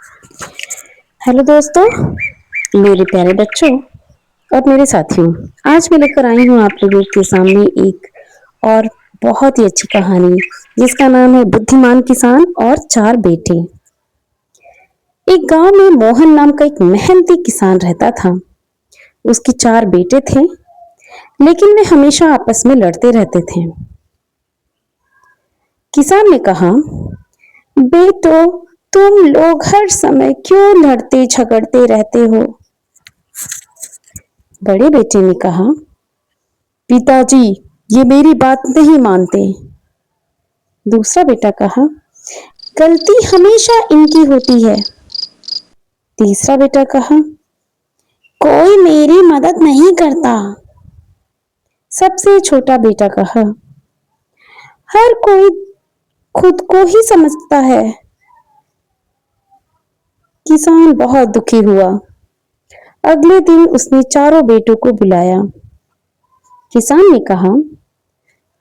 Hello दोस्तों, मेरे प्यारे बच्चों और मेरे साथियों। आज मैं लेकर आई हूँ आप लोगों के सामने एक और बहुत ही अच्छी कहानी जिसका नाम है बुद्धिमान किसान और चार बेटे। एक गांव में मोहन नाम का एक मेहनती किसान रहता था। उसके चार बेटे थे, लेकिन वे हमेशा आपस में लड़ते रहते थे। किसान ने कहा, बेटो, तुम लोग हर समय क्यों लड़ते झगड़ते रहते हो? बड़े बेटे ने कहा, पिताजी, ये मेरी बात नहीं मानते। दूसरा बेटा कहा, गलती हमेशा इनकी होती है। तीसरा बेटा कहा, कोई मेरी मदद नहीं करता। सबसे छोटा बेटा कहा, हर कोई खुद को ही समझता है। किसान बहुत दुखी हुआ। अगले दिन उसने चारों बेटों को बुलाया। किसान ने कहा,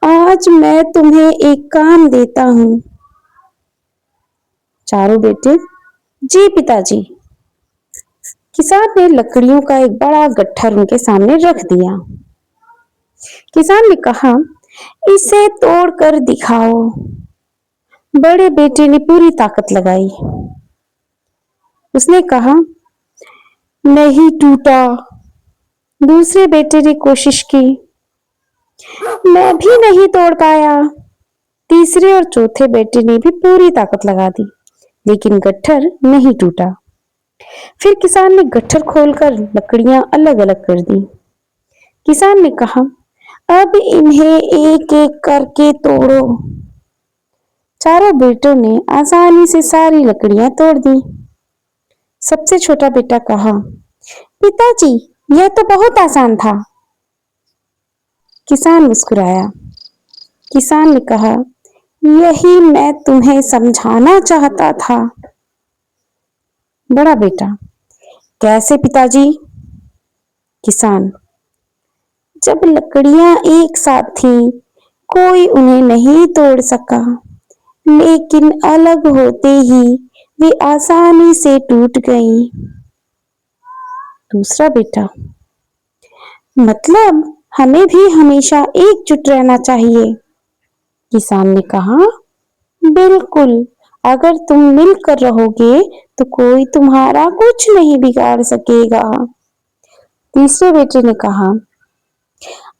आज मैं तुम्हें एक काम देता हूं। चारों बेटे, जी पिताजी। किसान ने लकड़ियों का एक बड़ा गट्ठर उनके सामने रख दिया। किसान ने कहा, इसे तोड़कर दिखाओ। बड़े बेटे ने पूरी ताकत लगाई। उसने कहा, नहीं टूटा। दूसरे बेटे ने कोशिश की, मैं भी नहीं तोड़ पाया। तीसरे और चौथे बेटे ने भी पूरी ताकत लगा दी, लेकिन गट्ठर नहीं टूटा। फिर किसान ने गट्ठर खोलकर लकड़ियां अलग अलग कर दी। किसान ने कहा, अब इन्हें एक एक करके तोड़ो। चारों बेटों ने आसानी से सारी लकड़ियां तोड़ दी। सबसे छोटा बेटा कहा, पिताजी, यह तो बहुत आसान था। किसान मुस्कुराया। किसान ने कहा, यही मैं तुम्हें समझाना चाहता था। बड़ा बेटा, कैसे पिताजी? किसान, जब लकड़ियां एक साथ थीं, कोई उन्हें नहीं तोड़ सका, लेकिन अलग होते ही वे आसानी से टूट गईं। दूसरा बेटा, मतलब हमें भी हमेशा एकजुट रहना चाहिए। किसान ने कहा, बिल्कुल, अगर तुम मिलकर रहोगे तो कोई तुम्हारा कुछ नहीं बिगाड़ सकेगा। तीसरे बेटे ने कहा,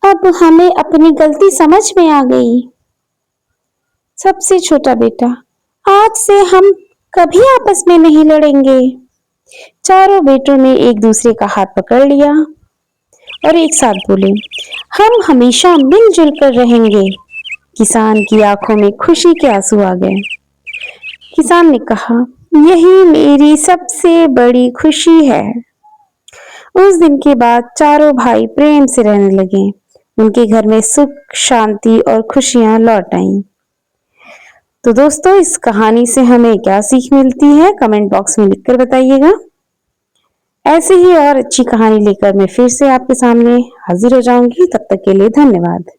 अब हमें अपनी गलती समझ में आ गई। सबसे छोटा बेटा, आज से हम कभी आपस में नहीं लड़ेंगे। चारों बेटों ने एक दूसरे का हाथ पकड़ लिया और एक साथ बोले, हम हमेशा मिलजुल कर रहेंगे। किसान की आंखों में खुशी के आंसू आ गए। किसान ने कहा, यही मेरी सबसे बड़ी खुशी है। उस दिन के बाद चारों भाई प्रेम से रहने लगे। उनके घर में सुख, शांति और खुशियां लौट आईं। तो दोस्तों, इस कहानी से हमें क्या सीख मिलती है, कमेंट बॉक्स में लिखकर बताइएगा। ऐसे ही और अच्छी कहानी लेकर मैं फिर से आपके सामने हाजिर हो जाऊंगी। तब तक के लिए धन्यवाद।